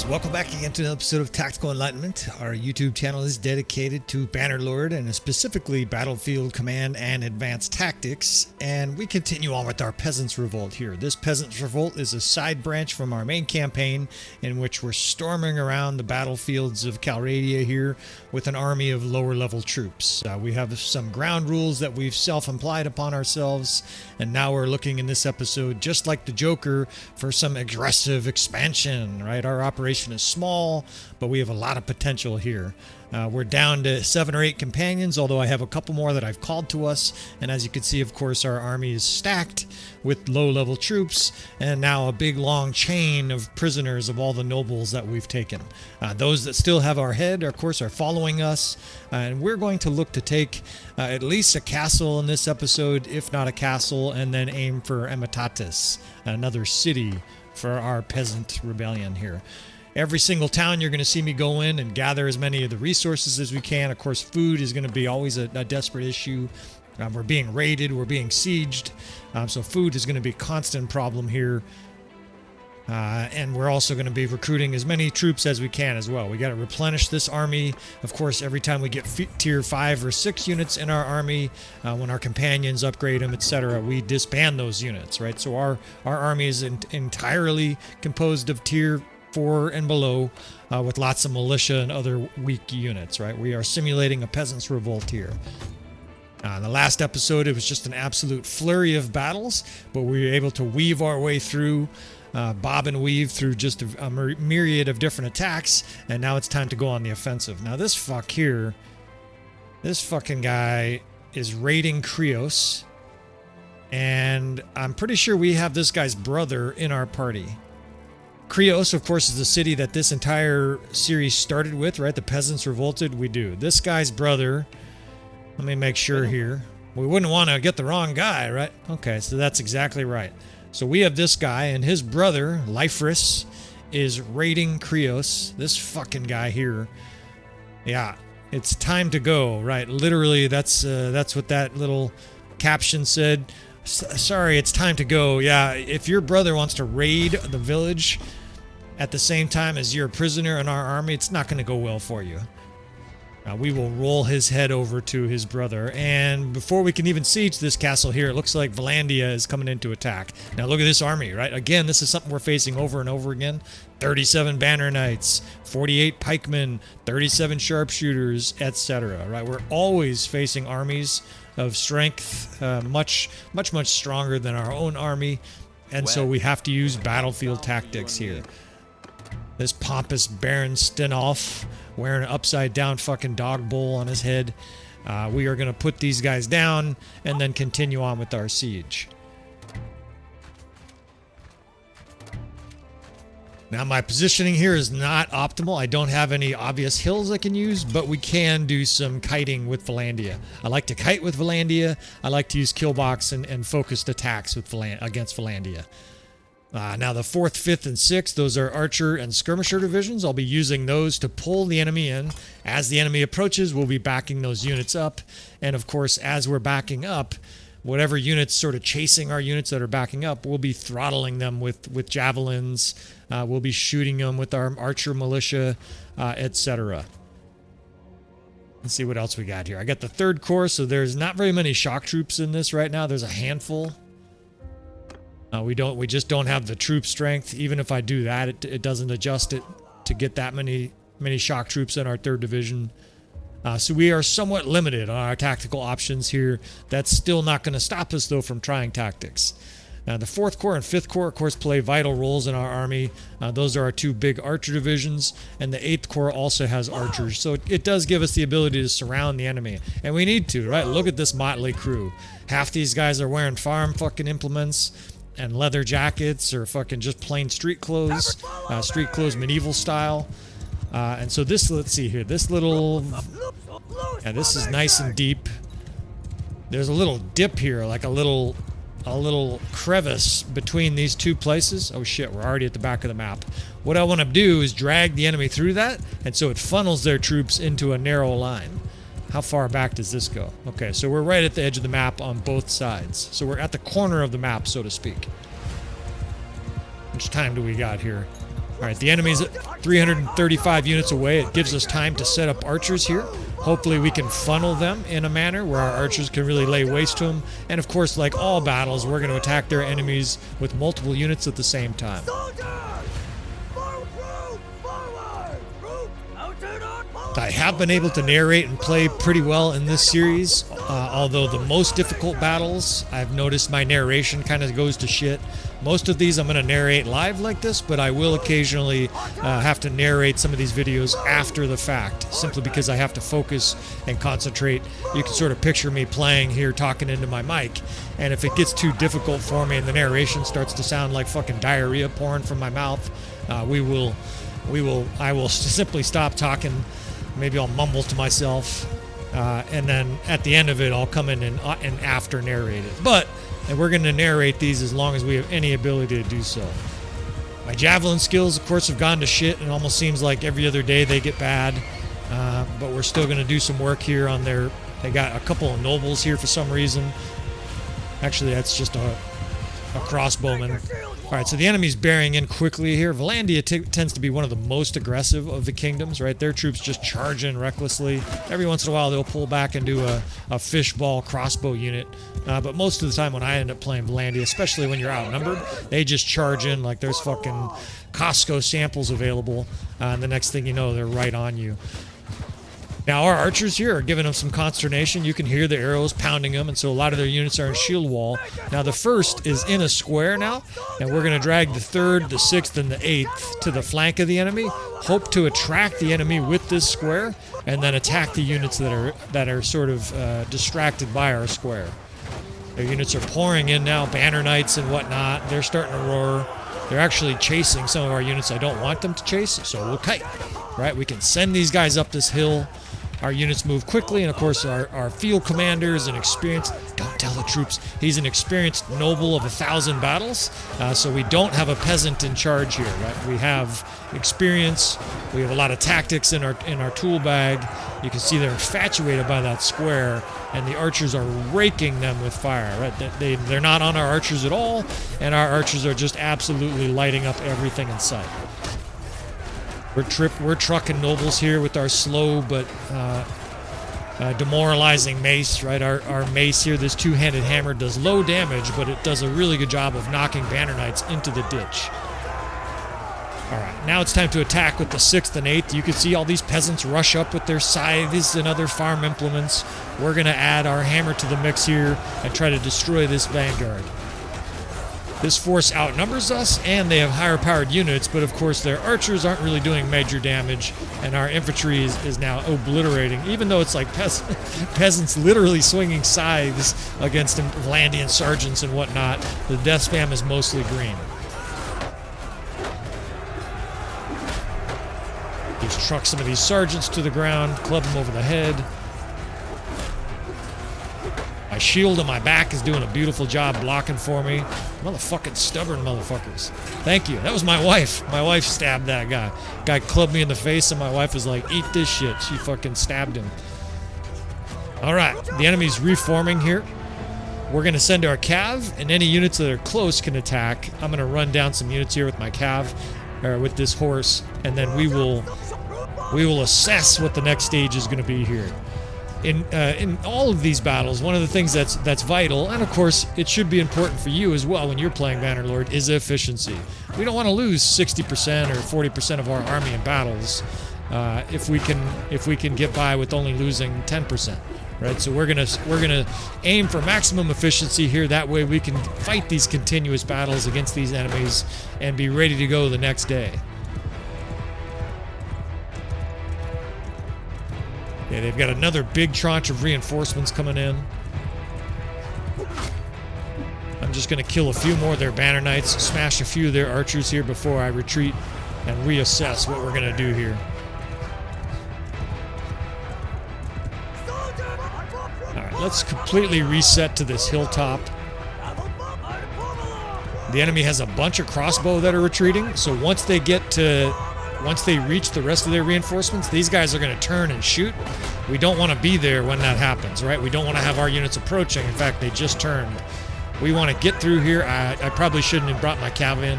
welcome back again to another episode of Tactical Enlightenment. Our YouTube channel is dedicated to Bannerlord and specifically Battlefield Command and Advanced Tactics, and we continue on with our Peasants Revolt here. This Peasants Revolt is a side branch from our main campaign in which we're storming around the battlefields of Calradia here with an army of lower level troops. We have some ground rules that we've self-implied upon ourselves, and now we're looking in this episode, just like the Joker, for some aggressive expansion, right? Our operation is small, but we have a lot of potential here. We're down to 7 or 8 companions, although I have a couple more that I've called to us. And as you can see, of course, our army is stacked with low-level troops, and now a big long chain of prisoners of all the nobles that we've taken. Those that still have our head, of course, are following us, and we're going to look to take at least a castle in this episode, if not a castle, and then aim for Amitus, another city for our peasant rebellion here. Every single town you're going to see me go in and gather as many of the resources as we can. Of course, food is going to be always a desperate issue. We're being raided, we're being sieged, so food is going to be a constant problem here. And we're also going to be recruiting as many troops as we can as well. We got to replenish this army. Of course, every time we get tier 5 or 6 units in our army, when our companions upgrade them, etc., we disband those units, right? So our army is entirely composed of tier 4 and below, with lots of militia and other weak units, right? We are simulating a peasants' revolt here. In the last episode, it was just an absolute flurry of battles, but we were able to weave our way through, bob and weave through just a myriad of different attacks, and now it's time to go on the offensive. Now this fuck here, this fucking guy is raiding Creos, and I'm pretty sure we have this guy's brother in our party. Creos, of course, is the city that this entire series started with, right? The peasants revolted. We do. This guy's brother, let me make sure here. We wouldn't want to get the wrong guy, right? Okay, so that's exactly right. So we have this guy, and his brother, Lyfris, is raiding Creos. This fucking guy here. Yeah, it's time to go, right? Literally, that's what that little caption said. Sorry, it's time to go. Yeah, if your brother wants to raid the village at the same time as you're a prisoner in our army, it's not going to go well for you. We will roll his head over to his brother. And before we can even siege this castle here, it looks like Vlandia is coming in to attack. Now look at this army, right? Again, this is something we're facing over and over again. 37 banner knights, 48 pikemen, 37 sharpshooters, etc. Right? We're always facing armies of strength, much stronger than our own army, and so we have to use battlefield tactics here. This pompous Baron Stenolf wearing an upside down fucking dog bowl on his head. We are going to put these guys down and then continue on with our siege. Now my positioning here is not optimal. I don't have any obvious hills I can use, but we can do some kiting with Vlandia. I like to kite with Vlandia. I like to use killbox and focused attacks with against Vlandia. Now the 4th, 5th, and 6th, those are archer and skirmisher divisions. I'll be using those to pull the enemy in. As the enemy approaches, we'll be backing those units up. And of course, as we're backing up, whatever units sort of chasing our units that are backing up, we'll be throttling them with javelins. We'll be shooting them with our archer militia, etc. Let's see what else we got here. I got the 3rd Corps, so there's not very many shock troops in this right now. There's a handful. We just don't have the troop strength. Even if I do that, it doesn't adjust it to get that many shock troops in our 3rd Division. So we are somewhat limited on our tactical options here. That's still not going to stop us, though, from trying tactics. Now, the 4th Corps and 5th Corps, of course, play vital roles in our army. Those are our 2 big archer divisions, and the 8th Corps also has archers. So it does give us the ability to surround the enemy. And we need to, right? Look at this motley crew. Half these guys are wearing farm fucking implements and leather jackets or fucking just plain street clothes medieval style. And so this, let's see here, this little, yeah, this is nice and deep. There's a little dip here, like a little crevice between these 2 places. Oh shit, we're already at the back of the map. What I want to do is drag the enemy through that, and so it funnels their troops into a narrow line. How far back does this go? Okay, so we're right at the edge of the map on both sides. So we're at the corner of the map, so to speak. How much time do we got here? All right, the enemy's 335 units away. It gives us time to set up archers here. Hopefully we can funnel them in a manner where our archers can really lay waste to them. And of course, like all battles, we're going to attack their enemies with multiple units at the same time. I have been able to narrate and play pretty well in this series, although the most difficult battles, I've noticed my narration kind of goes to shit. Most of these I'm going to narrate live like this, but I will occasionally have to narrate some of these videos after the fact, simply because I have to focus and concentrate. You can sort of picture me playing here, talking into my mic, and if it gets too difficult for me and the narration starts to sound like fucking diarrhea pouring from my mouth, I will simply stop talking. Maybe I'll mumble to myself, and then at the end of it, I'll come in and after narrate it. But we're going to narrate these as long as we have any ability to do so. My javelin skills, of course, have gone to shit, and it almost seems like every other day they get bad. But we're still going to do some work here on their... They got a couple of nobles here for some reason. Actually, that's just a crossbowman. All right, so the enemy's bearing in quickly here. Vlandia tends to be one of the most aggressive of the kingdoms, right? Their troops just charge in recklessly. Every once in a while, they'll pull back and do a fishball crossbow unit. But most of the time when I end up playing Vlandia, especially when you're outnumbered, they just charge in like there's fucking Costco samples available. And the next thing you know, they're right on you. Now, our archers here are giving them some consternation. You can hear the arrows pounding them, and so a lot of their units are in shield wall. Now, the 1st is in a square now, and we're going to drag the 3rd, the 6th, and the 8th to the flank of the enemy. Hope to attract the enemy with this square, and then attack the units that are sort of distracted by our square. Their units are pouring in now, banner knights and whatnot. They're starting to roar. They're actually chasing some of our units I don't want them to chase, so we'll kite. Right? We can send these guys up this hill. Our units move quickly, and of course our field commander is an experienced... Don't tell the troops. He's an experienced noble of 1,000 battles, so we don't have a peasant in charge here, right? We have experience. We have a lot of tactics in our tool bag. You can see they're infatuated by that square, and the archers are raking them with fire, right? They're not on our archers at all, and our archers are just absolutely lighting up everything in sight. We're trucking nobles here with our slow but demoralizing mace, right? Our mace here, this two-handed hammer, does low damage, but it does a really good job of knocking banner knights into the ditch. All right, now it's time to attack with the 6th and 8th. You can see all these peasants rush up with their scythes and other farm implements. We're going to add our hammer to the mix here and try to destroy this vanguard. This force outnumbers us, and they have higher-powered units, but of course their archers aren't really doing major damage, and our infantry is now obliterating, even though it's like peasants literally swinging scythes against Vlandian sergeants and whatnot. The death spam is mostly green. Just truck some of these sergeants to the ground, club them over the head. My shield on my back is doing a beautiful job blocking for me. Motherfucking stubborn motherfuckers. Thank you. That was my wife. My wife stabbed that guy. Guy clubbed me in the face, and my wife was like, eat this shit. She fucking stabbed him. All right. The enemy's reforming here. We're going to send our cav, and any units that are close can attack. I'm going to run down some units here with my cav, or with this horse, and then we will assess what the next stage is going to be here. In all of these battles, one of the things that's vital, and of course it should be important for you as well when you're playing Bannerlord, is efficiency. We don't want to lose 60% or 40% of our army in battles if we can get by with only losing 10%. Right? So we're gonna aim for maximum efficiency here. That way we can fight these continuous battles against these enemies and be ready to go the next day. Yeah, they've got another big tranche of reinforcements coming in. I'm just going to kill a few more of their banner knights, smash a few of their archers here before I retreat and reassess what we're going to do here. Alright, let's completely reset to this hilltop. The enemy has a bunch of crossbow that are retreating, so once they reach the rest of their reinforcements, these guys are going to turn and shoot. We don't want to be there when that happens, right? We don't want to have our units approaching. In fact, they just turned. We want to get through here. I probably shouldn't have brought my cav in.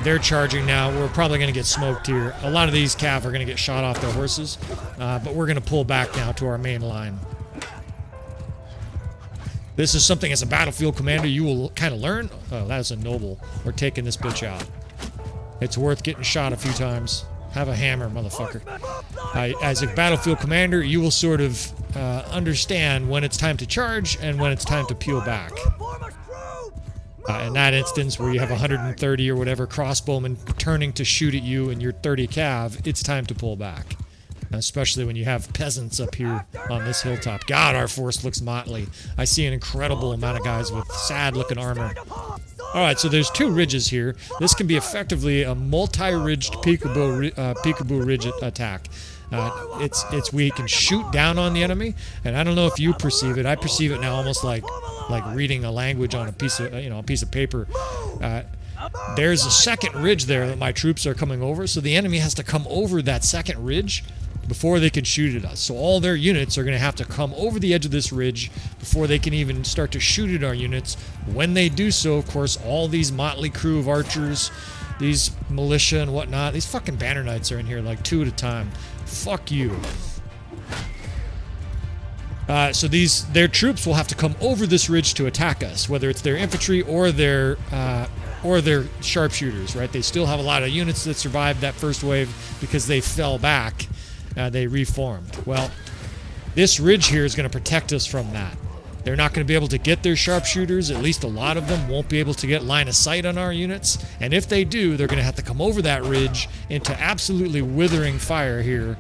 They're charging now. We're probably going to get smoked here. A lot of these cav are going to get shot off their horses, but we're going to pull back now to our main line. This is something as a battlefield commander you will kind of learn. Oh, that's a noble. We're taking this bitch out. It's worth getting shot a few times. Have a hammer, motherfucker. As a battlefield commander, you will sort of understand when it's time to charge and when it's time to peel back. In that instance, where you have 130 or whatever crossbowmen turning to shoot at you and you're 30 cav, it's time to pull back. Especially when you have peasants up here on this hilltop. God, our force looks motley. I see an incredible amount of guys with sad-looking armor. Alright, so there's two ridges here. This can be effectively a multi-ridged peekaboo ridge attack. We can shoot down on the enemy, and I don't know if you perceive it. I perceive it now almost like reading a language on a piece of paper. There's a second ridge there that my troops are coming over, so the enemy has to come over that second ridge before they can shoot at us. So all their units are going to have to come over the edge of this ridge before they can even start to shoot at our units. When they do so, of course, all these motley crew of archers, these militia and whatnot, these fucking banner knights are in here like 2 at a time. Fuck you. So their troops will have to come over this ridge to attack us, whether it's their infantry or their sharpshooters, right? They still have a lot of units that survived that first wave because they fell back. They reformed. Well, this ridge here is going to protect us from that. They're not going to be able to get their sharpshooters. At least a lot of them won't be able to get line of sight on our units. And if they do, they're going to have to come over that ridge into absolutely withering fire here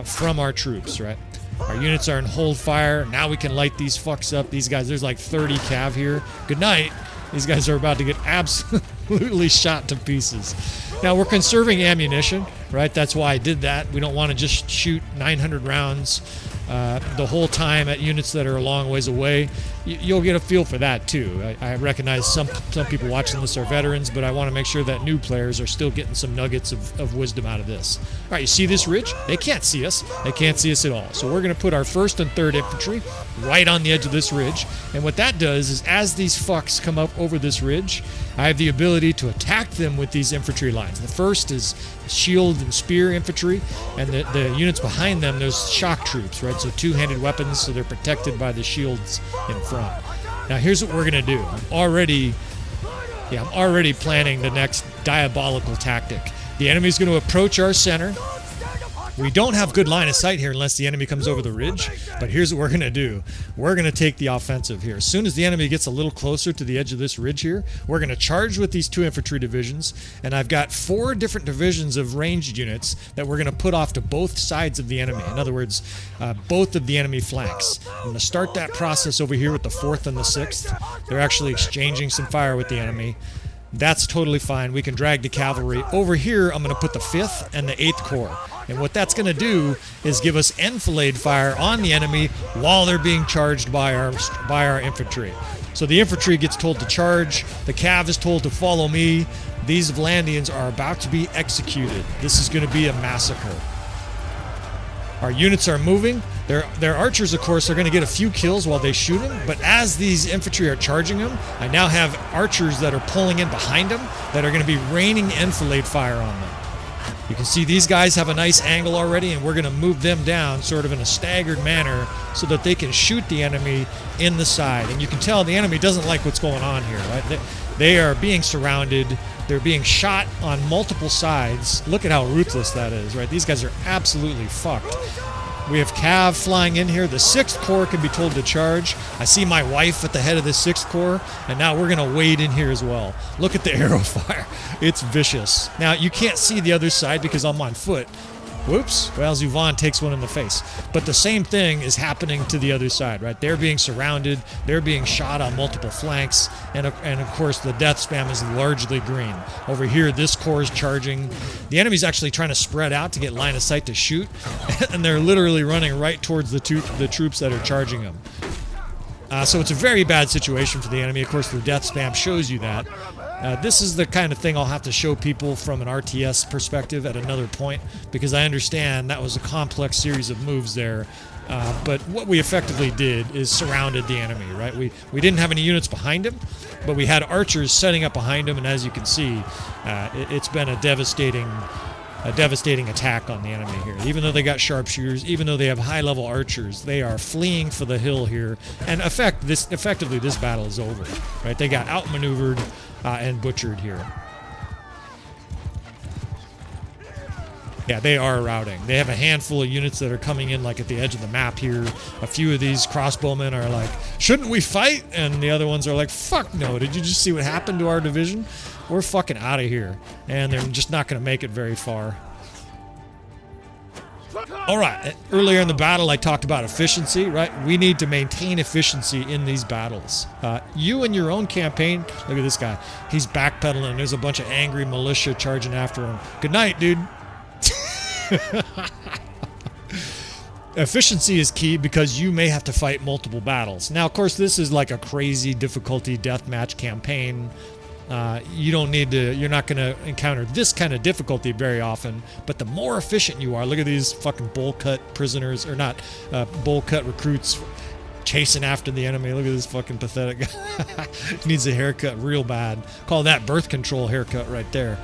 from our troops, right? Our units are in hold fire. Now we can light these fucks up. These guys, there's like 30 cav here. Good night. These guys are about to get absolutely shot to pieces. Now, we're conserving ammunition, right? That's why I did that. We don't want to just shoot 900 rounds the whole time at units that are a long ways away. You'll get a feel for that, too. I recognize some people watching this are veterans, but I want to make sure that new players are still getting some nuggets of wisdom out of this. All right, you see this ridge? They can't see us. They can't see us at all. So we're going to put our 1st and 3rd infantry right on the edge of this ridge. And what that does is as these fucks come up over this ridge, I have the ability to attack them with these infantry lines. The first is shield and spear infantry, and the units behind them, there's shock troops, right? So two-handed weapons, so they're protected by the shields in front. Now here's what we're gonna do. I'm already planning the next diabolical tactic. The enemy's gonna approach our center. We don't have good line of sight here unless the enemy comes over the ridge, but here's what we're going to do. We're going to take the offensive here. As soon as the enemy gets a little closer to the edge of this ridge here, we're going to charge with these 2 infantry divisions, and I've got 4 different divisions of ranged units that we're going to put off to both sides of the enemy. In other words, both of the enemy flanks. I'm going to start that process over here with the 4th and the 6th. They're actually exchanging some fire with the enemy. That's totally fine. We can drag the cavalry. Over here, I'm going to put the 5th and the 8th Corps. And what that's going to do is give us enfilade fire on the enemy while they're being charged by our infantry. So the infantry gets told to charge. The cav is told to follow me. These Vlandians are about to be executed. This is going to be a massacre. Our units are moving. Their archers, of course, are going to get a few kills while they shoot them, but as these infantry are charging them, I now have archers that are pulling in behind them that are going to be raining enfilade fire on them. You can see these guys have a nice angle already, and we're going to move them down sort of in a staggered manner so that they can shoot the enemy in the side. And you can tell the enemy doesn't like what's going on here, right? They are being surrounded. They're being shot on multiple sides. Look at how ruthless that is, right? These guys are absolutely fucked. We have cav flying in here. The 6th Corps can be told to charge. I see my wife at the head of the 6th Corps, and now we're going to wade in here as well. Look at the arrow fire. It's vicious. Now, you can't see the other side because I'm on foot. Whoops. Well, Zuvan takes one in the face. But the same thing is happening to the other side, right? They're being surrounded. They're being shot on multiple flanks. And of course, the death spam is largely green. Over here, this corps is charging. The enemy's actually trying to spread out to get line of sight to shoot. And they're literally running right towards the troops that are charging them. So it's a very bad situation for the enemy. Of course, the death spam shows you that. This is the kind of thing I'll have to show people from an RTS perspective at another point, because I understand that was a complex series of moves there But what we effectively did is surrounded the enemy, right? We didn't have any units behind him, but we had archers setting up behind him, and as you can see, it's been a devastating attack on the enemy here. Even though they got sharpshooters, even though they have high-level archers, they are fleeing for the hill here. And effectively, this battle is over, right? They got outmaneuvered and butchered here. Yeah, they are routing. They have a handful of units that are coming in like at the edge of the map here. A few of these crossbowmen are like, shouldn't we fight? And the other ones are like, fuck no. Did you just see what happened to our division? We're fucking out of here. And they're just not going to make it very far. All right, earlier in the battle I talked about efficiency, right? We need to maintain efficiency in these battles. You in your own campaign, look at this guy. He's backpedaling. There's a bunch of angry militia charging after him. Good night, dude. Efficiency is key because you may have to fight multiple battles. Now, of course, this is like a crazy difficulty deathmatch campaign. You don't need to, you're not going to encounter this kind of difficulty very often, but the more efficient you are, look at these fucking bowl cut prisoners, or not, bowl cut recruits chasing after the enemy. Look at this fucking pathetic guy. Needs a haircut real bad. Call that birth control haircut right there.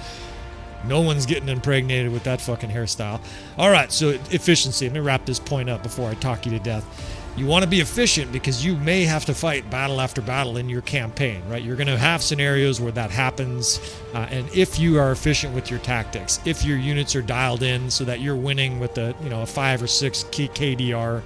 No one's getting impregnated with that fucking hairstyle. All right, so efficiency. Let me wrap this point up before I talk you to death. You want to be efficient because you may have to fight battle after battle in your campaign, right? You're going to have scenarios where that happens, and if you are efficient with your tactics, if your units are dialed in so that you're winning with a 5 or 6 key KDR,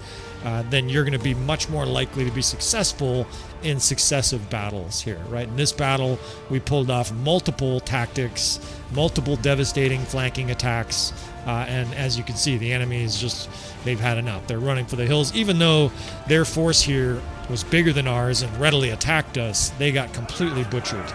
then you're going to be much more likely to be successful in successive battles here, right? In this battle, we pulled off multiple tactics, multiple devastating flanking attacks, and as you can see, the enemy is just, they've had enough. They're running for the hills. Even though their force here was bigger than ours and readily attacked us, they got completely butchered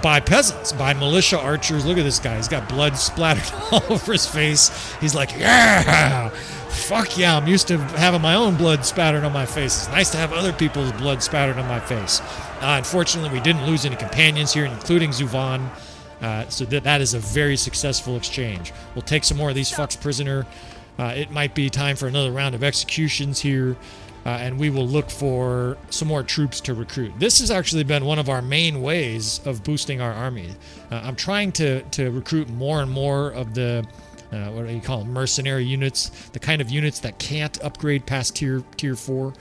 by peasants, by militia archers. Look at this guy. He's got blood splattered all over his face. He's like, yeah, fuck yeah, I'm used to having my own blood spattered on my face. It's nice to have other people's blood spattered on my face. Unfortunately, we didn't lose any companions here, including Zuvan. So that is a very successful exchange. We'll take some more of these fucks prisoner. It might be time for another round of executions here. And we will look for some more troops to recruit. This has actually been one of our main ways of boosting our army. I'm trying to recruit more and more of the, what do you call them, mercenary units, the kind of units that can't upgrade past tier 4.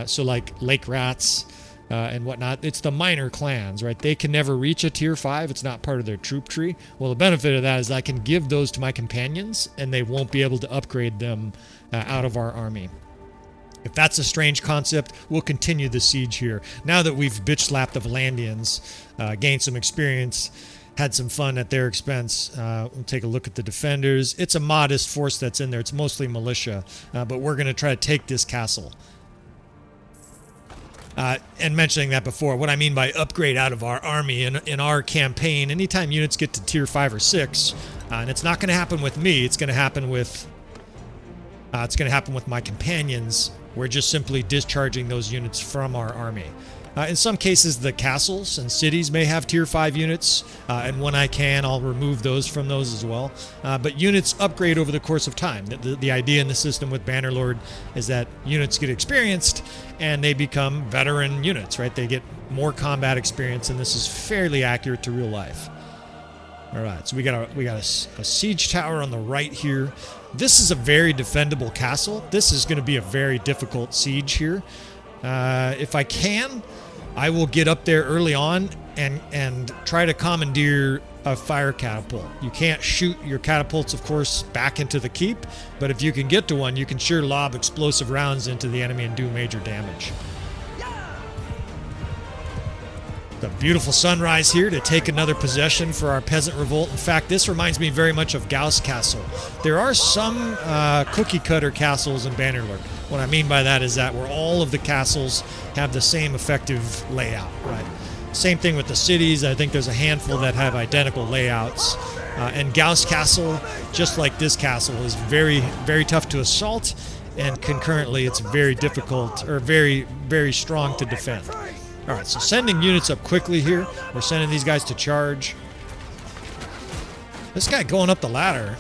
So like Lake Rats and whatnot. It's the minor clans, right? They can never reach a tier 5. It's not part of their troop tree. Well, the benefit of that is I can give those to my companions, and they won't be able to upgrade them out of our army. If that's a strange concept, we'll continue the siege here. Now that we've bitch-slapped the Vlandians, gained some experience, had some fun at their expense, we'll take a look at the defenders. It's a modest force that's in there. It's mostly militia, but we're going to try to take this castle. And mentioning that before, what I mean by upgrade out of our army in our campaign, anytime units get to tier 5 or 6, and it's not going to happen with me, it's going to happen with my companions. We're just simply discharging those units from our army. In some cases, the castles and cities may have tier 5 units, and when I can, I'll remove those from those as well. But units upgrade over the course of time. The idea in the system with Bannerlord is that units get experienced, and they become veteran units, right? They get more combat experience, and this is fairly accurate to real life. All right, so we got a siege tower on the right here. This is a very defendable castle. This is going to be a very difficult siege here. If I can, I will get up there early on and try to commandeer a fire catapult. You can't shoot your catapults, of course, back into the keep, but if you can get to one, you can sure lob explosive rounds into the enemy and do major damage. The beautiful sunrise here to take another possession for our peasant revolt. In fact, this reminds me very much of Gauss Castle. There are some cookie cutter castles in Bannerlord. What I mean by that is that where all of the castles have the same effective layout, right? Same thing with the cities. I think there's a handful that have identical layouts. And Gauss Castle, just like this castle, is very, very tough to assault, and concurrently it's very difficult, or very, very strong to defend. All right, so sending units up quickly here. We're sending these guys to charge. This guy going up the ladder,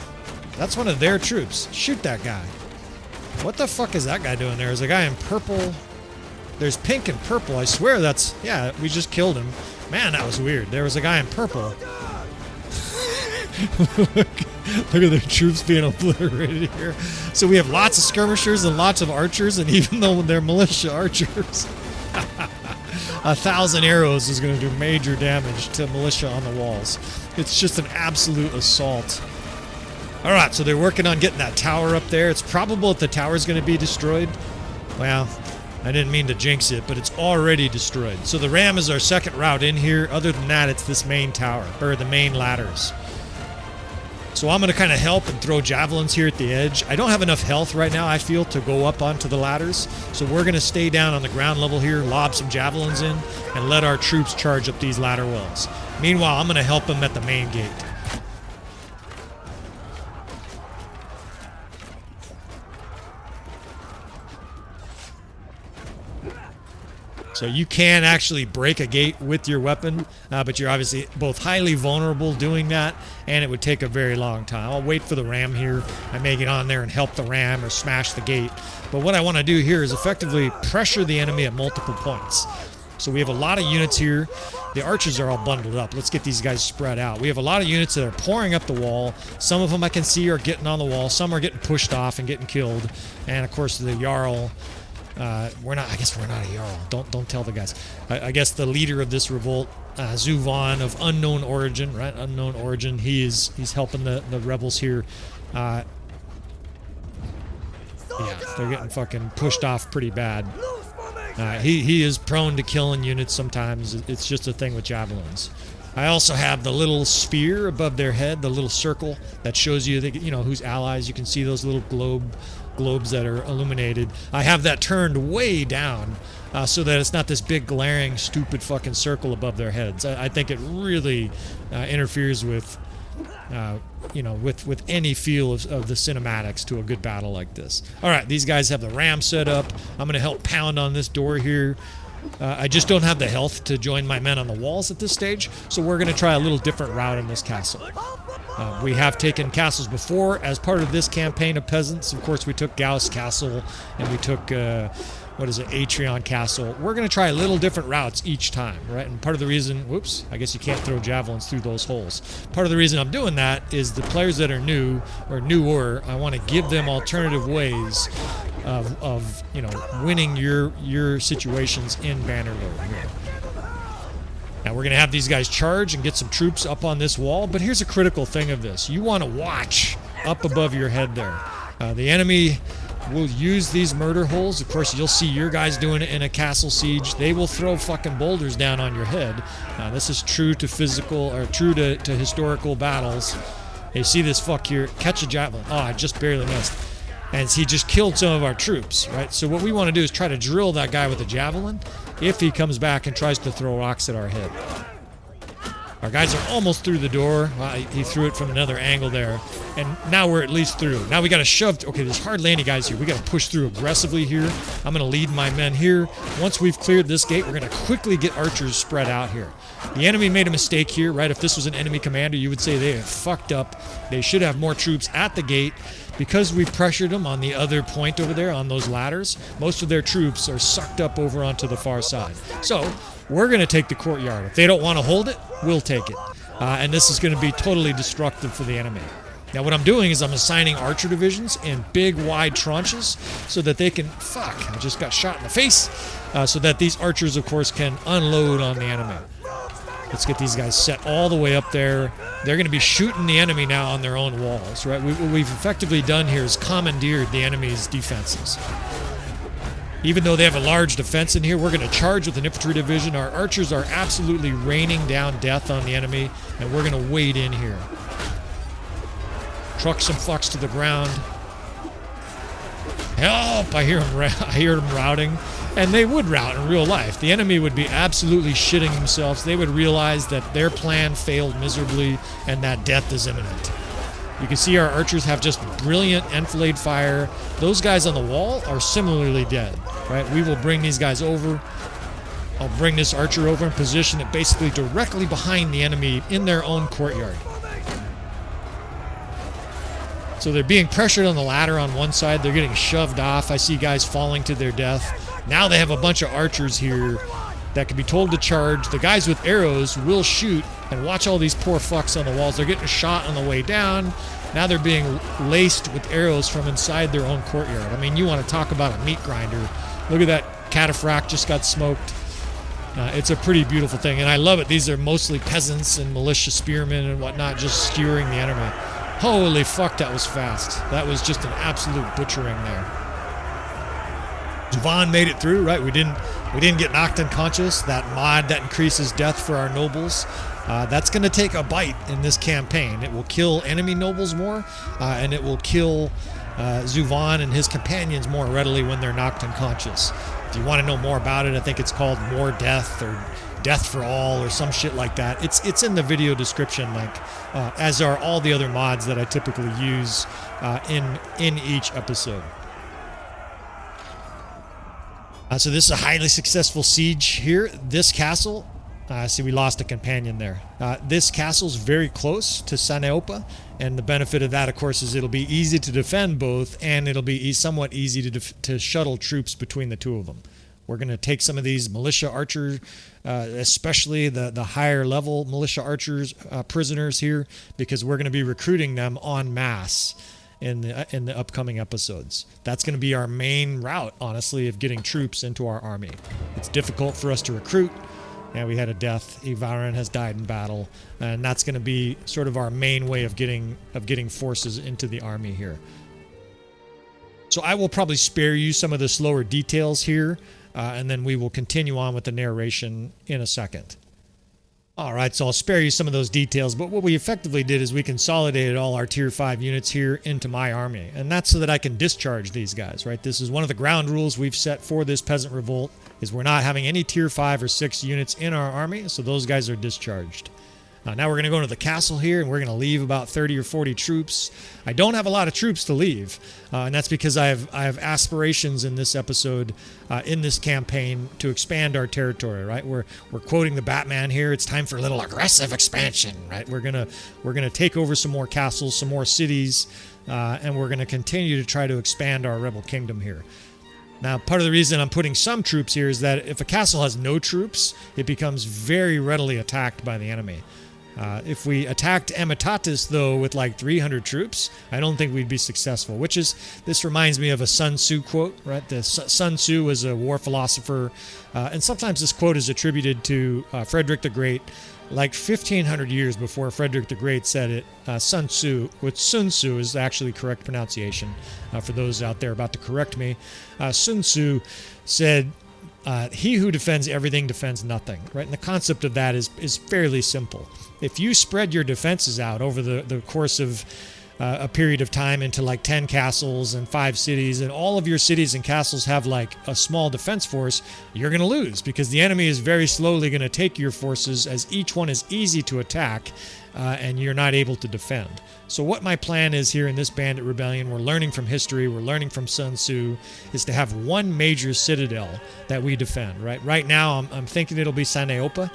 that's one of their troops. Shoot that guy. What the fuck is that guy doing there? There's a guy in purple. There's pink and purple. I swear that's... Yeah, we just killed him. Man, that was weird. There was a guy in purple. Look at their troops being obliterated here. So we have lots of skirmishers and lots of archers, and even though they're militia archers, 1,000 arrows is going to do major damage to militia on the walls. It's just an absolute assault. Alright, so they're working on getting that tower up there. It's probable that the tower is going to be destroyed. Well, I didn't mean to jinx it, but it's already destroyed. So the ram is our second route in here. Other than that, it's this main tower, or the main ladders. So I'm going to kind of help and throw javelins here at the edge. I don't have enough health right now, I feel, to go up onto the ladders. So we're going to stay down on the ground level here, lob some javelins in, and let our troops charge up these ladder walls. Meanwhile, I'm going to help them at the main gate. So you can actually break a gate with your weapon, but you're obviously both highly vulnerable doing that, and it would take a very long time. I'll wait for the ram here. I may get on there and help the ram or smash the gate. But what I want to do here is effectively pressure the enemy at multiple points. So we have a lot of units here. The archers are all bundled up. Let's get these guys spread out. We have a lot of units that are pouring up the wall. Some of them I can see are getting on the wall. Some are getting pushed off and getting killed. And of course the Jarl... I guess we're not a Jarl. Don't tell the guys. I guess the leader of this revolt, Zuvan of unknown origin, right? Unknown origin. He's helping the rebels here. Yeah, they're getting fucking pushed off pretty bad. He is prone to killing units sometimes. It's just a thing with javelins. I also have the little spear above their head, the little circle that shows you, who's allies. You can see those little globes that are illuminated. I have that turned way down so that it's not this big glaring stupid fucking circle above their heads. I think it really interferes with with any feel of the cinematics to a good battle like this. Alright, these guys have the ram set up. I'm going to help pound on this door here. I just don't have the health to join my men on the walls at this stage, so we're going to try a little different route in this castle. We have taken castles before as part of this campaign of peasants. Of course, we took Gauss Castle, and we took, Atrion Castle. We're going to try little different routes each time, right? And part of the reason, whoops, I guess you can't throw javelins through those holes. Part of the reason I'm doing that is the players that are new, or newer, I want to give them alternative ways of winning your situations in Bannerlord here. Now we're going to have these guys charge and get some troops up on this wall, but here's a critical thing of this. You want to watch up above your head there. The enemy will use these murder holes. Of course, you'll see your guys doing it in a castle siege. They will throw fucking boulders down on your head. This is true to to historical battles. You see this fuck here, catch a javelin. Oh, I just barely missed. And he just killed some of our troops, right? So what we want to do is try to drill that guy with a javelin if he comes back and tries to throw rocks at our head. Our guys are almost through the door. Well, he threw it from another angle there. And now we're at least through. Now we got to shove. Okay, there's hardly any guys here. We got to push through aggressively here. I'm going to lead my men here. Once we've cleared this gate, we're going to quickly get archers spread out here. The enemy made a mistake here, right? If this was an enemy commander, you would say they have fucked up. They should have more troops at the gate. Because we pressured them on the other point over there, on those ladders, most of their troops are sucked up over onto the far side. So we're going to take the courtyard. If they don't want to hold it, we'll take it. And this is going to be totally destructive for the enemy. Now what I'm doing is I'm assigning archer divisions in big, wide tranches so that they can... Fuck, I just got shot in the face. So that these archers, of course, can unload on the enemy. Let's get these guys set all the way up there. They're going to be shooting the enemy now on their own walls, right? What we've effectively done here is commandeered the enemy's defenses. Even though they have a large defense in here, we're going to charge with an infantry division. Our archers are absolutely raining down death on the enemy, and we're going to wade in here. Truck some fucks to the ground. Help! I hear them routing. And they would rout in real life. The enemy would be absolutely shitting themselves. They would realize that their plan failed miserably and that death is imminent. You can see our archers have just brilliant enfilade fire. Those guys on the wall are similarly dead, right? We will bring these guys over. I'll bring this archer over and position it basically directly behind the enemy in their own courtyard. So they're being pressured on the ladder on one side. They're getting shoved off. I see guys falling to their death. Now they have a bunch of archers here that can be told to charge. The guys with arrows will shoot, and watch all these poor fucks on the walls. They're getting shot on the way down. Now they're being laced with arrows from inside their own courtyard. I mean, you want to talk about a meat grinder. Look at that cataphract just got smoked. It's a pretty beautiful thing, and I love it. These are mostly peasants and militia spearmen and whatnot, just skewering the enemy. Holy fuck, that was fast. That was just an absolute butchering there. Javon made it through, right? We didn't get knocked unconscious. That mod that increases death for our nobles, that's going to take a bite in this campaign. It will kill enemy nobles more, and it will kill Zuvan and his companions more readily when they're knocked unconscious. If you want to know more about it, I think it's called More Death or Death for All or some shit like that. It's in the video description link, as are all the other mods that I typically use in each episode. So this is a highly successful siege here. This castle, see we lost a companion there. This castle's very close to Saneopa, and the benefit of that, of course, is it'll be easy to defend both, and it'll be somewhat easy to shuttle troops between the two of them. We're going to take some of these militia archers, especially the higher level militia archers, prisoners here, because we're going to be recruiting them en masse in the upcoming episodes. That's going to be our main route, honestly, of getting troops into our army. It's difficult for us to recruit. And we had a death. Ivarin has died in battle, and that's going to be sort of our main way of getting forces into the army here. So I will probably spare you some of the slower details here, and then we will continue on with the narration in a second. All right, so I'll spare you some of those details, but what we effectively did is we consolidated all our tier 5 units here into my army, and that's so that I can discharge these guys, right? This is one of the ground rules we've set for this peasant revolt, is we're not having any tier 5 or 6 units in our army, so those guys are discharged. Now we're going to go into the castle here, and we're going to leave about 30 or 40 troops. I don't have a lot of troops to leave, and that's because I have aspirations in this episode, in this campaign, to expand our territory. Right? We're quoting the Batman here. It's time for a little aggressive expansion. Right? We're gonna take over some more castles, some more cities, and we're going to continue to try to expand our rebel kingdom here. Now, part of the reason I'm putting some troops here is that if a castle has no troops, it becomes very readily attacked by the enemy. If we attacked Amitus, though, with like 300 troops, I don't think we'd be successful, this reminds me of a Sun Tzu quote, right? Sun Tzu was a war philosopher, and sometimes this quote is attributed to Frederick the Great. Like 1,500 years before Frederick the Great said it, Sun Tzu, which Sun Tzu is actually correct pronunciation for those out there about to correct me. Sun Tzu said, he who defends everything defends nothing, right? And the concept of that is fairly simple. If you spread your defenses out over the course of a period of time into like 10 castles and 5 cities, and all of your cities and castles have like a small defense force, you're going to lose because the enemy is very slowly going to take your forces, as each one is easy to attack, and you're not able to defend. So what my plan is here in this bandit rebellion, we're learning from history, we're learning from Sun Tzu, is to have one major citadel that we defend. Right now, I'm thinking it'll be Saneopa.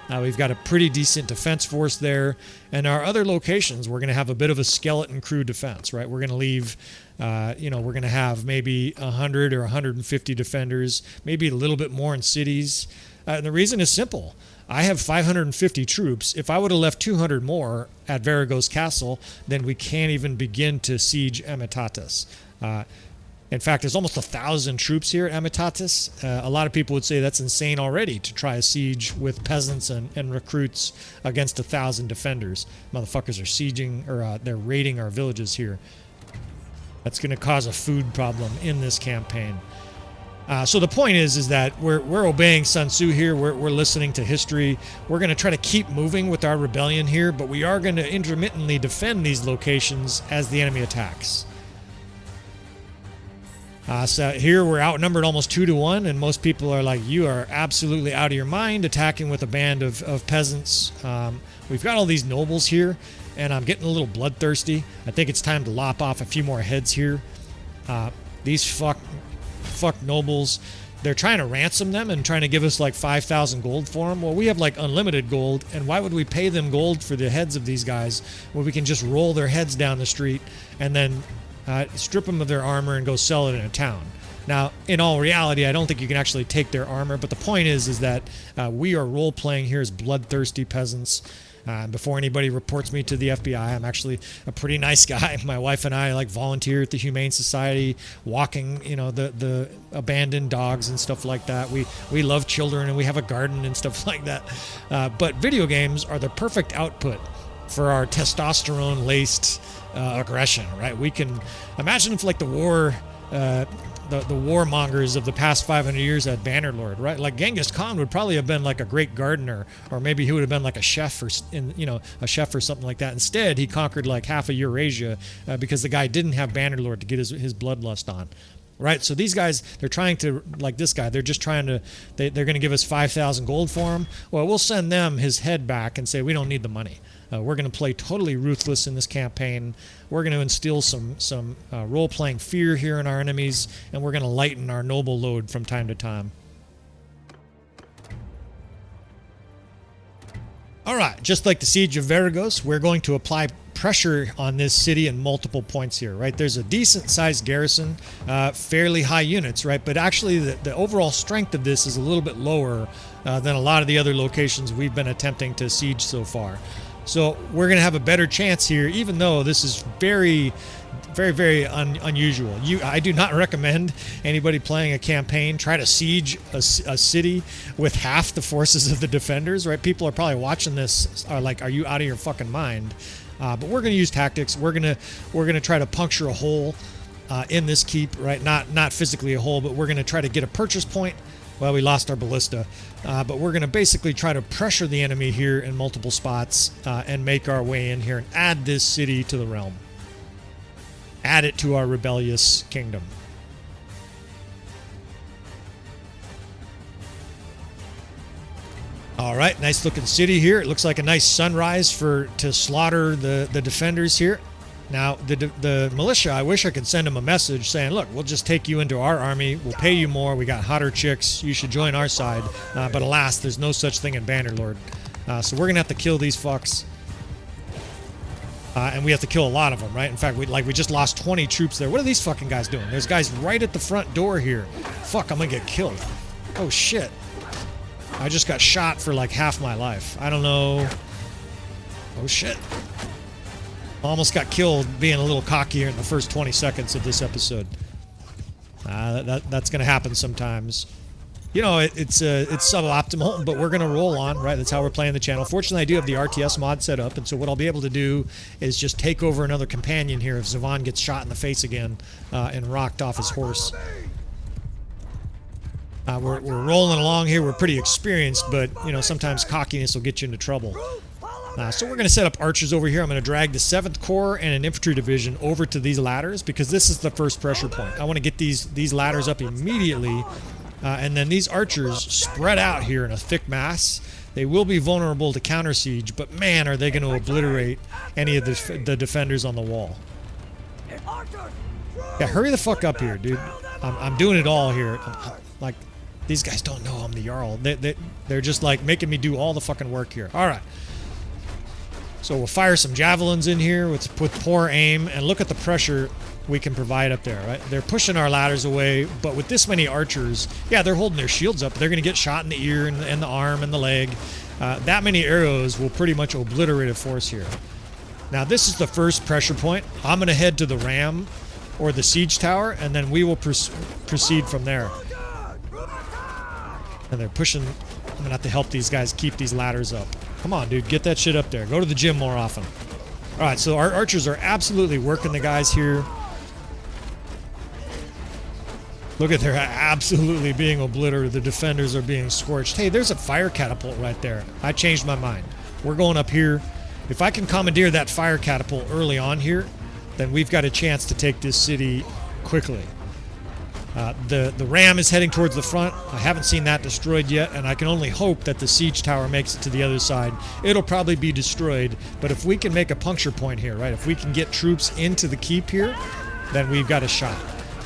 We've got a pretty decent defense force there, and our other locations, we're going to have a bit of a skeleton crew defense, right? We're going to leave, we're going to have maybe 100 or 150 defenders, maybe a little bit more in cities. And the reason is simple. I have 550 troops. If I would have left 200 more at Varagos Castle, then we can't even begin to siege Amitus. In fact, there's almost 1,000 troops here at Amitus. A lot of people would say that's insane already to try a siege with peasants and recruits against 1,000 defenders. Motherfuckers are sieging, or they're raiding our villages here. That's going to cause a food problem in this campaign. So the point is that we're obeying Sun Tzu here. We're listening to history. We're going to try to keep moving with our rebellion here, but we are going to intermittently defend these locations as the enemy attacks. So here we're outnumbered almost 2-1, and most people are like, you are absolutely out of your mind attacking with a band of peasants. We've got all these nobles here, and I'm getting a little bloodthirsty. I think it's time to lop off a few more heads here. These fuck nobles they're trying to ransom them and trying to give us like 5,000 gold for them. Well, we have like unlimited gold, and why would we pay them gold for the heads of these guys when we can just roll their heads down the street and then strip them of their armor and go sell it in a town? Now, in all reality, I don't think you can actually take their armor, but the point is that we are role-playing here as bloodthirsty peasants. Before anybody reports me to the FBI, I'm actually a pretty nice guy. My wife and I like volunteer at the Humane Society, walking, you know, the abandoned dogs and stuff like that. We love children, and we have a garden and stuff like that. But video games are the perfect output for our testosterone-laced aggression, right? We can imagine if like the war. The warmongers of the past 500 years had Bannerlord, right? Like Genghis Khan would probably have been like a great gardener, or maybe he would have been like a chef or a chef or something like that. Instead, he conquered like half of Eurasia because the guy didn't have Bannerlord to get his bloodlust on. Right, so these guys, they're trying to, like this guy, they're just trying to, they're going to give us 5,000 gold for him. Well, we'll send them his head back and say, we don't need the money. We're going to play totally ruthless in this campaign. We're going to instill some role-playing fear here in our enemies, and we're going to lighten our noble load from time to time. All right, just like the Siege of Veragos, we're going to apply pressure on this city in multiple points here, right? There's a decent-sized garrison, fairly high units, right? But actually, the overall strength of this is a little bit lower than a lot of the other locations we've been attempting to siege so far. So we're going to have a better chance here, even though this is very unusual. I do not recommend anybody playing a campaign try to siege a city with half the forces of the defenders, right? People are probably watching this are like, are you out of your fucking mind? But we're going to use tactics. We're gonna try to puncture a hole in this keep, right? Not physically a hole, but we're going to try to get a purchase point. Well, we lost our ballista, but we're going to basically try to pressure the enemy here in multiple spots and make our way in here and add this city to the realm. Add it to our rebellious kingdom. All right, nice looking city here. It looks like a nice sunrise to slaughter the defenders here. Now, the militia, I wish I could send them a message saying, look, we'll just take you into our army. We'll pay you more. We got hotter chicks. You should join our side. But alas, there's no such thing in Bannerlord. So we're going to have to kill these fucks. And we have to kill a lot of them, right? In fact, we just lost 20 troops there. What are these fucking guys doing? There's guys right at the front door here. Fuck, I'm going to get killed. Oh, shit. I just got shot for like half my life. I don't know. Oh, shit. Almost got killed being a little cocky here in the first 20 seconds of this episode. That's going to happen sometimes. You know, it's suboptimal, but we're going to roll on, right? That's how we're playing the channel. Fortunately, I do have the RTS mod set up, and so what I'll be able to do is just take over another companion here if Zavan gets shot in the face again and rocked off his horse. We're rolling along here. We're pretty experienced, but, you know, sometimes cockiness will get you into trouble. So we're going to set up archers over here. I'm going to drag the 7th Corps and an infantry division over to these ladders because this is the first pressure point. I want to get these ladders up immediately, and then these archers spread out here in a thick mass. They will be vulnerable to counter siege, but man, are they going to obliterate any of the defenders on the wall. Yeah, hurry the fuck up here, dude. I'm doing it all here. Like, these guys don't know I'm the Jarl. They're just like making me do all the fucking work here. All right. So we'll fire some javelins in here with poor aim, and look at the pressure we can provide up there, right? They're pushing our ladders away, but with this many archers, yeah, they're holding their shields up. They're going to get shot in the ear and the arm and the leg. That many arrows will pretty much obliterate a force here. Now, this is the first pressure point. I'm going to head to the ram or the siege tower, and then we will proceed from there. And they're pushing. I'm going to have to help these guys keep these ladders up. Come on, dude. Get that shit up there. Go to the gym more often. All right, so our archers are absolutely working the guys here. Look at, they're absolutely being obliterated. The defenders are being scorched. Hey, there's a fire catapult right there. I changed my mind. We're going up here. If I can commandeer that fire catapult early on here, then we've got a chance to take this city quickly. The ram is heading towards the front. I haven't seen that destroyed yet, and I can only hope that the siege tower makes it to the other side. It'll probably be destroyed, but if we can make a puncture point here, right, if we can get troops into the keep here, then we've got a shot.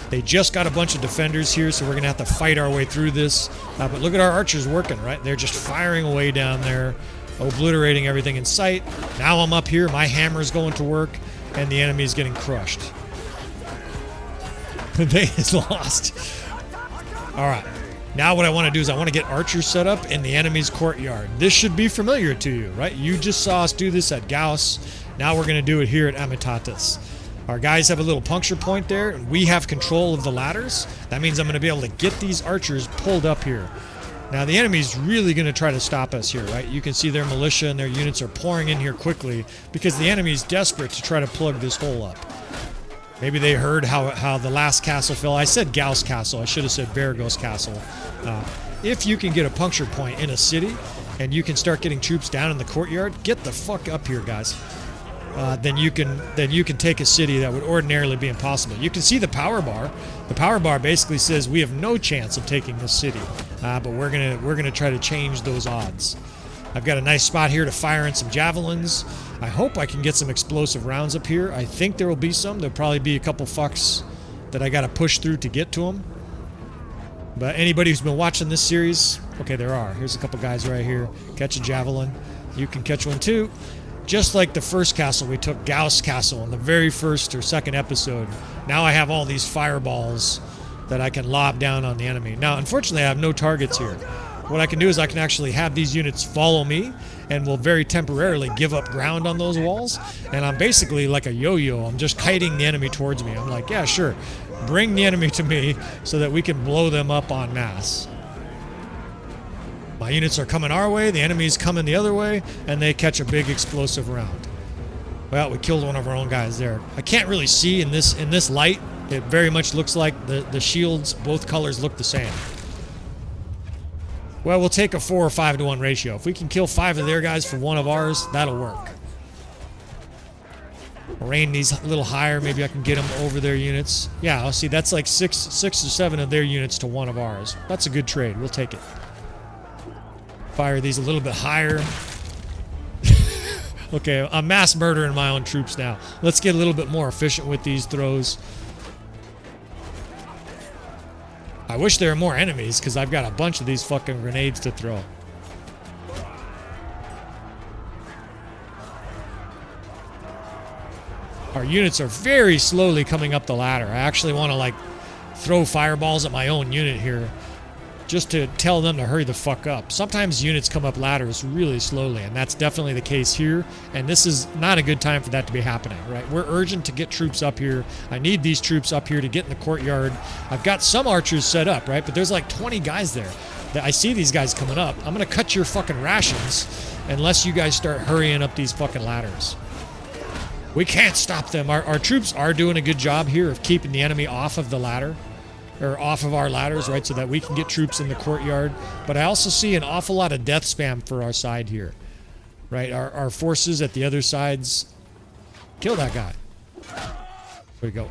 They just got a bunch of defenders here, so we're going to have to fight our way through this. But look at our archers working, right? They're just firing away down there, obliterating everything in sight. Now I'm up here, my hammer's going to work, and the enemy is getting crushed. They is lost. All right. Now what I want to do is I want to get archers set up in the enemy's courtyard. This should be familiar to you, right? You just saw us do this at Gauss. Now we're going to do it here at Amitus. Our guys have a little puncture point there, and we have control of the ladders. That means I'm going to be able to get these archers pulled up here. Now the enemy's really going to try to stop us here, right? You can see their militia and their units are pouring in here quickly because the enemy's desperate to try to plug this hole up. Maybe they heard how the last castle fell. I said Gauss Castle. I should have said Vergos Castle. If you can get a puncture point in a city and you can start getting troops down in the courtyard, get the fuck up here, guys. Then you can take a city that would ordinarily be impossible. You can see the power bar. The power bar basically says we have no chance of taking this city, but we're gonna try to change those odds. I've got a nice spot here to fire in some javelins. I hope I can get some explosive rounds up here. I think there will be some. There'll probably be a couple fucks that I got to push through to get to them. But anybody who's been watching this series, okay, there are. Here's a couple guys right here. Catch a javelin. You can catch one too. Just like the first castle, we took Gauss Castle in the very first or second episode. Now I have all these fireballs that I can lob down on the enemy. Now, unfortunately, I have no targets here. What I can do is I can actually have these units follow me and will very temporarily give up ground on those walls. And I'm basically like a yo-yo. I'm just kiting the enemy towards me. I'm like, yeah, sure. Bring the enemy to me so that we can blow them up en masse. My units are coming our way, the enemy's coming the other way, and they catch a big explosive round. Well, we killed one of our own guys there. I can't really see in this light. It very much looks like the shields, both colors look the same. Well, we'll take a 4 or 5 to 1 ratio. If we can kill 5 of their guys for 1 of ours, that'll work. Rain these a little higher. Maybe I can get them over their units. Yeah, I'll see. That's like 6 or 7 of their units to 1 of ours. That's a good trade. We'll take it. Fire these a little bit higher. Okay, I'm mass murdering my own troops now. Let's get a little bit more efficient with these throws. I wish there were more enemies, because I've got a bunch of these fucking grenades to throw. Our units are very slowly coming up the ladder. I actually want to, like, throw fireballs at my own unit here, just to tell them to hurry the fuck up. Sometimes units come up ladders really slowly, and that's definitely the case here, and this is not a good time for that to be happening, right? We're urgent to get troops up here. I need these troops up here to get in the courtyard. I've got some archers set up, right? But there's like 20 guys there. I see these guys coming up. I'm gonna cut your fucking rations unless you guys start hurrying up these fucking ladders. We can't stop them. Our troops are doing a good job here of keeping the enemy off of the ladder, or off of our ladders, right, so that we can get troops in the courtyard. But I also see an awful lot of death spam for our side here, right? Our forces at the other sides... Kill that guy. There we go.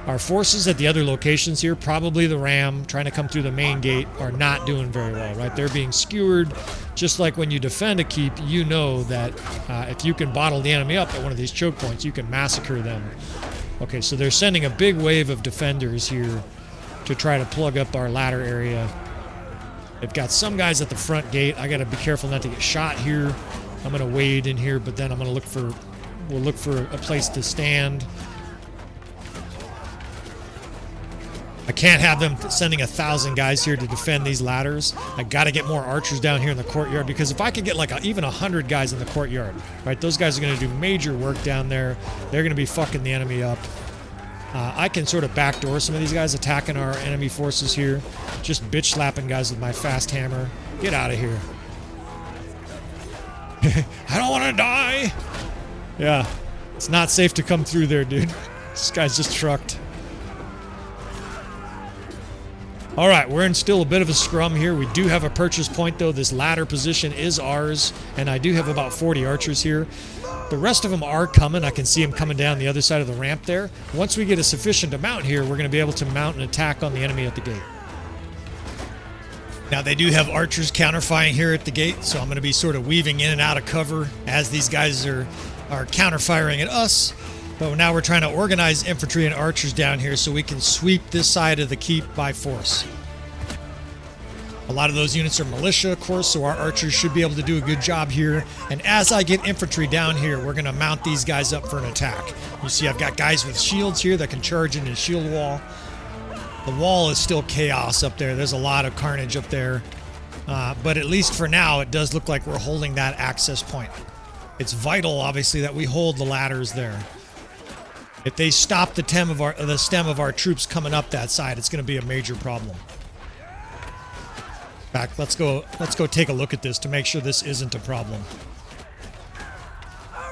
Our forces at the other locations here, probably the ram trying to come through the main gate, are not doing very well, right? They're being skewered. Just like when you defend a keep, you know that if you can bottle the enemy up at one of these choke points, you can massacre them. Okay, so they're sending a big wave of defenders here to try to plug up our ladder area. They've got some guys at the front gate. I got to be careful not to get shot here. I'm going to wade in here, but then I'm going to we'll look for a place to stand. I can't have them sending 1,000 guys here to defend these ladders. I got to get more archers down here in the courtyard, because if I could get like even 100 guys in the courtyard, right, those guys are going to do major work down there. They're going to be fucking the enemy up. I can sort of backdoor some of these guys attacking our enemy forces here. Just bitch slapping guys with my fast hammer. Get out of here. I don't want to die. Yeah, it's not safe to come through there, dude. This guy's just trucked. All right, we're in still a bit of a scrum here. We do have a purchase point, though. This ladder position is ours, and I do have about 40 archers here. The rest of them are coming. I can see them coming down the other side of the ramp there. Once we get a sufficient amount here, we're going to be able to mount an attack on the enemy at the gate. Now, they do have archers counterfiring here at the gate, so I'm going to be sort of weaving in and out of cover as these guys are counterfiring at us. But now we're trying to organize infantry and archers down here so we can sweep this side of the keep by force. A lot of those units are militia, of course, so our archers should be able to do a good job here. And as I get infantry down here, we're going to mount these guys up for an attack. You see I've got guys with shields here that can charge into the shield wall. The wall is still chaos up there. There's a lot of carnage up there. But at least for now, it does look like we're holding that access point. It's vital, obviously, that we hold the ladders there. If they stop the stem of our troops coming up that side, it's going to be a major problem. In fact, let's go take a look at this to make sure this isn't a problem.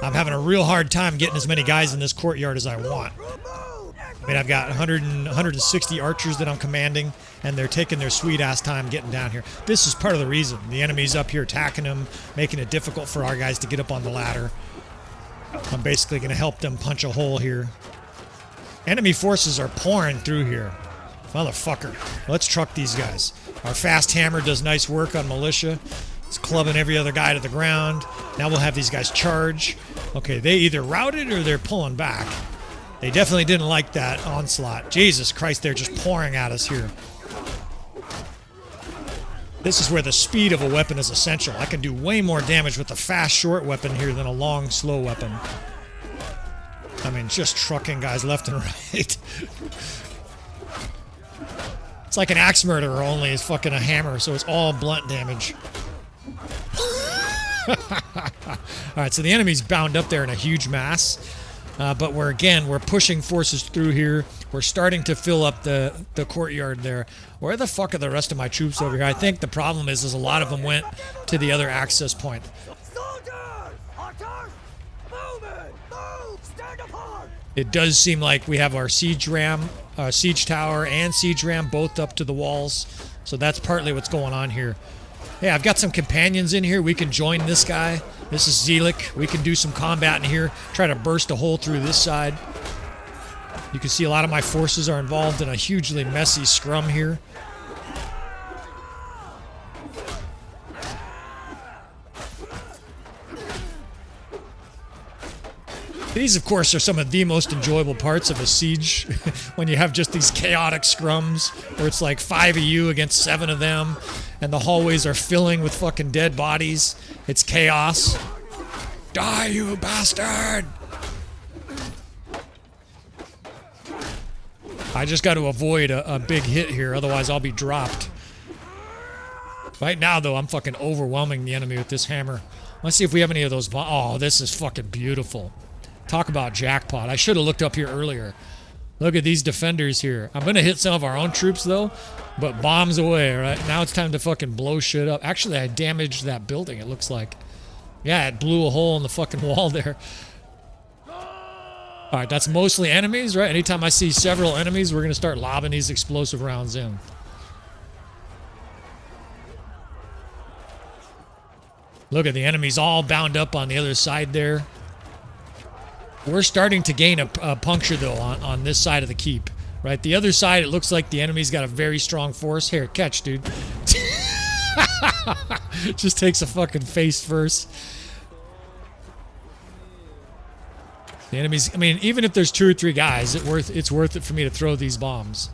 I'm having a real hard time getting as many guys in this courtyard as I want. I mean, I've got 160 archers that I'm commanding, and they're taking their sweet-ass time getting down here. This is part of the reason. The enemy's up here attacking them, making it difficult for our guys to get up on the ladder. I'm basically going to help them punch a hole here. Enemy forces are pouring through here. Motherfucker. Let's truck these guys. Our fast hammer does nice work on militia. It's clubbing every other guy to the ground. Now we'll have these guys charge. Okay, they either routed or they're pulling back. They definitely didn't like that onslaught. Jesus Christ, they're just pouring at us here. This is where the speed of a weapon is essential. I can do way more damage with a fast, short weapon here than a long, slow weapon. I mean, just trucking guys left and right. It's like an axe murderer, only it's fucking a hammer, so it's all blunt damage. Alright, so the enemy's bound up there in a huge mass. But we're pushing forces through here. We're starting to fill up the courtyard there. Where the fuck are the rest of my troops over here? I think the problem is a lot of them went to the other access point. It does seem like we have our siege tower and siege ram both up to the walls. So that's partly what's going on here. Hey, I've got some companions in here. We can join this guy. This is Zelik. We can do some combat in here. Try to burst a hole through this side. You can see a lot of my forces are involved in a hugely messy scrum here. These, of course, are some of the most enjoyable parts of a siege. When you have just these chaotic scrums where it's like 5 of you against 7 of them, and the hallways are filling with fucking dead bodies. It's chaos. Die, you bastard! I just got to avoid a big hit here, otherwise I'll be dropped. Right now, though, I'm fucking overwhelming the enemy with this hammer. Let's see if we have any of those. Oh, this is fucking beautiful. Talk about jackpot. I should have looked up here earlier. Look at these defenders here. I'm going to hit some of our own troops, though, but bombs away, right? Now it's time to fucking blow shit up. Actually, I damaged that building, it looks like. Yeah, it blew a hole in the fucking wall there. All right, that's mostly enemies, right? Anytime I see several enemies, we're going to start lobbing these explosive rounds in. Look at the enemies all bound up on the other side there. We're starting to gain a puncture, though, on this side of the keep. Right? The other side, it looks like the enemy's got a very strong force. Here, catch, dude. Just takes a fucking face first. The enemies, I mean, even if there's 2 or 3 guys, it's worth it for me to throw these bombs.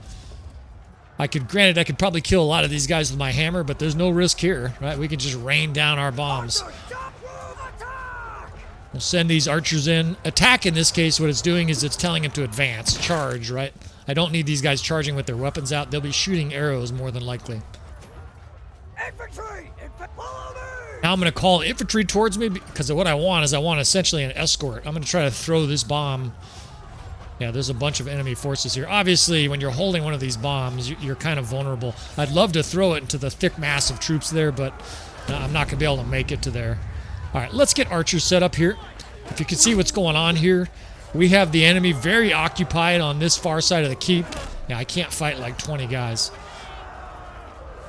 Granted, I could probably kill a lot of these guys with my hammer, but there's no risk here, right? We can just rain down our bombs. We'll send these archers in. Attack, in this case, what it's doing is it's telling him to advance, charge, right? I don't need these guys charging with their weapons out. They'll be shooting arrows more than likely. Infantry! Follow me! Now I'm going to call infantry towards me because what I want is essentially an escort. I'm going to try to throw this bomb. Yeah, there's a bunch of enemy forces here. Obviously, when you're holding one of these bombs, you're kind of vulnerable. I'd love to throw it into the thick mass of troops there, but I'm not going to be able to make it to there. All right, let's get archers set up here. If you can see what's going on here, we have the enemy very occupied on this far side of the keep. Yeah, I can't fight like 20 guys.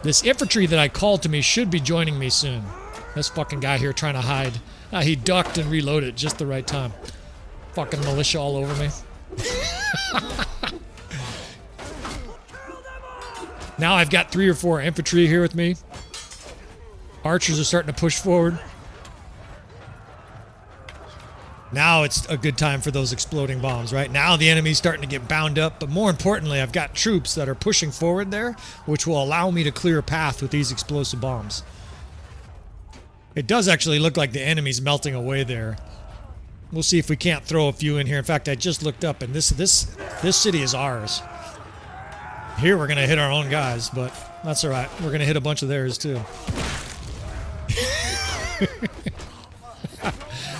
This infantry that I called to me should be joining me soon. This fucking guy here trying to hide. He ducked and reloaded just the right time. Fucking militia all over me. Now I've got 3 or 4 infantry here with me. Archers are starting to push forward. Now it's a good time for those exploding bombs, right? Now the enemy's starting to get bound up, but more importantly, I've got troops that are pushing forward there, which will allow me to clear a path with these explosive bombs. It does actually look like the enemy's melting away there. We'll see if we can't throw a few in here. In fact, I just looked up, and this city is ours. Here we're gonna hit our own guys, but that's all right. We're gonna hit a bunch of theirs too.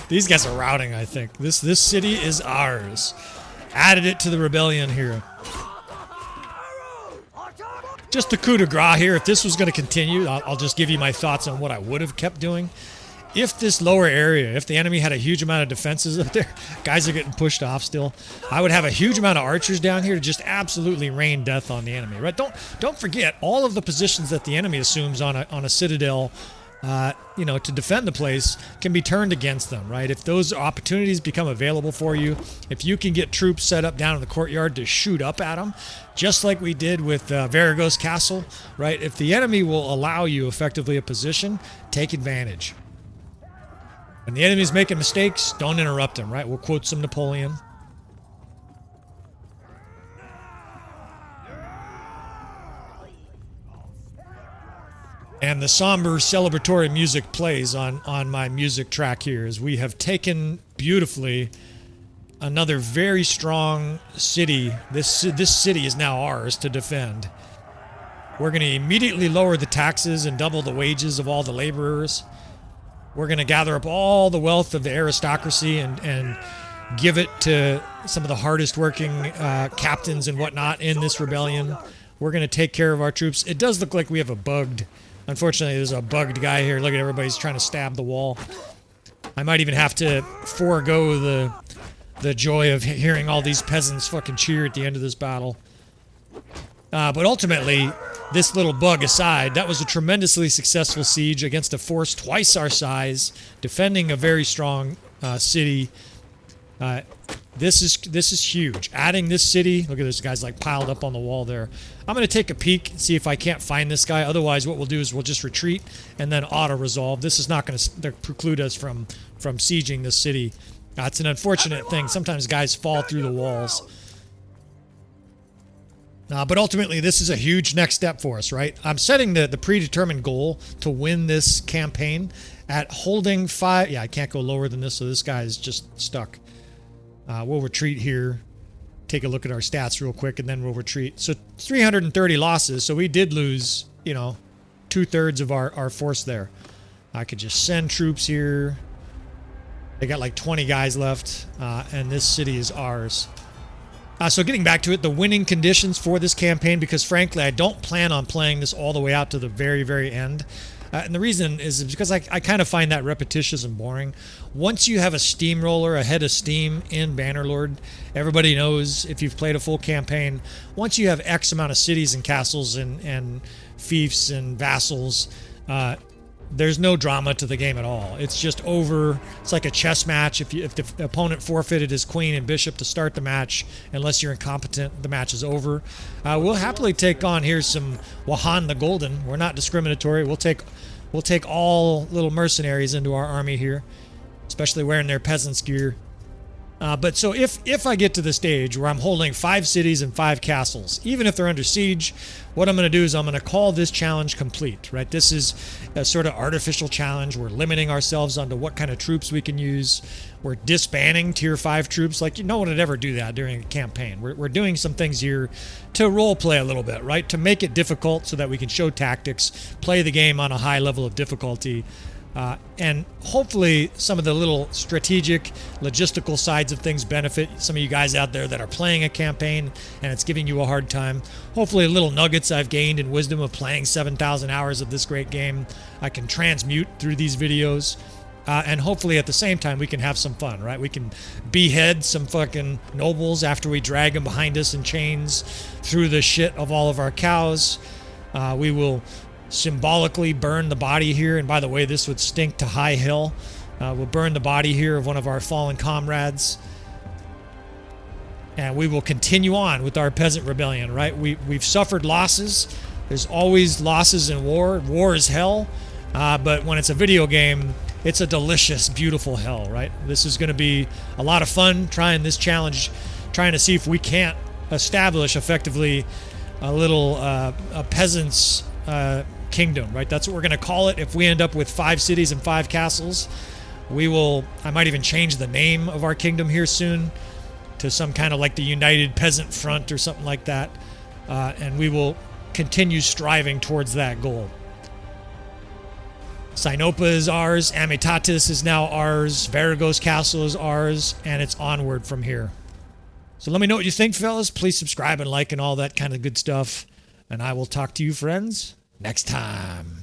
These guys are routing, I think. This city is ours. Added it to the rebellion here. Just a coup de grace here. If this was going to continue, I'll just give you my thoughts on what I would have kept doing. If this lower area, if the enemy had a huge amount of defenses up there, guys are getting pushed off still, I would have a huge amount of archers down here to just absolutely rain death on the enemy, right? Don't forget, all of the positions that the enemy assumes on a citadel, you know, to defend the place can be turned against them, right? If those opportunities become available for you, if you can get troops set up down in the courtyard to shoot up at them, just like we did with Varagos Castle, right? If the enemy will allow you effectively a position, take advantage. When the enemy's making mistakes, don't interrupt them, right? We'll quote some Napoleon. And the somber celebratory music plays on my music track here as we have taken beautifully another very strong city. This city is now ours to defend. We're going to immediately lower the taxes and double the wages of all the laborers. We're going to gather up all the wealth of the aristocracy and give it to some of the hardest working captains and whatnot in this rebellion. We're going to take care of our troops. It does look like we have a bugged... Unfortunately, there's a bugged guy here. Look at everybody's trying to stab the wall. I might even have to forego the joy of hearing all these peasants fucking cheer at the end of this battle. But ultimately, this little bug aside, that was a tremendously successful siege against a force twice our size, defending a very strong city. This is huge. Adding this city, look at this guy's like piled up on the wall there. I'm going to take a peek, see if I can't find this guy. Otherwise, what we'll do is we'll just retreat and then auto-resolve. This is not going to preclude us from sieging this city. It's an unfortunate thing. Sometimes guys fall through the walls. But ultimately, this is a huge next step for us, right? I'm setting the predetermined goal to win this campaign at holding 5... Yeah, I can't go lower than this, so this guy is just stuck. We'll retreat here, take a look at our stats real quick, and then we'll retreat. So 330 losses, so we did lose, you know, 2/3 of our force there. I could just send troops here. They got like 20 guys left, and this city is ours. So getting back to it, the winning conditions for this campaign, because frankly, I don't plan on playing this all the way out to the very, very end. And the reason is because I kind of find that repetitious and boring. Once you have a steamroller ahead of steam in Bannerlord, everybody knows if you've played a full campaign, once you have X amount of cities and castles and fiefs and vassals, there's no drama to the game at all. It's just over. It's like a chess match. If the opponent forfeited his queen and bishop to start the match, unless you're incompetent, the match is over. We'll happily take on here some Wahan the Golden. We're not discriminatory. We'll take all little mercenaries into our army here, especially wearing their peasants' gear. But so if I get to the stage where I'm holding 5 cities and 5 castles, even if they're under siege, what I'm going to do is I'm going to call this challenge complete, right? This is a sort of artificial challenge. We're limiting ourselves onto what kind of troops we can use. We're disbanding tier 5 troops. Like, no one would ever do that during a campaign. We're doing some things here to role play a little bit, right? To make it difficult so that we can show tactics, play the game on a high level of difficulty. And hopefully some of the little strategic, logistical sides of things benefit some of you guys out there that are playing a campaign and it's giving you a hard time. Hopefully little nuggets I've gained in wisdom of playing 7,000 hours of this great game I can transmute through these videos. And hopefully at the same time we can have some fun, right? We can behead some fucking nobles after we drag them behind us in chains through the shit of all of our cows. We will symbolically burn the body here, and by the way, this would stink to high hell. We'll burn the body here of one of our fallen comrades, and we will continue on with our peasant rebellion, right? We've suffered losses. There's always losses in war. War is hell, but when it's a video game, it's a delicious, beautiful hell, right? This is going to be a lot of fun trying this challenge, trying to see if we can't establish effectively a little a peasants kingdom, right? That's what we're going to call it. If we end up with 5 cities and 5 castles, I might even change the name of our kingdom here soon to some kind of like the United Peasant Front or something like that. And we will continue striving towards that goal. Sinopa is ours, Amitus is now ours, Varagos Castle is ours, and it's onward from here. So let me know what you think, fellas. Please subscribe and like and all that kind of good stuff. And I will talk to you, friends, next time.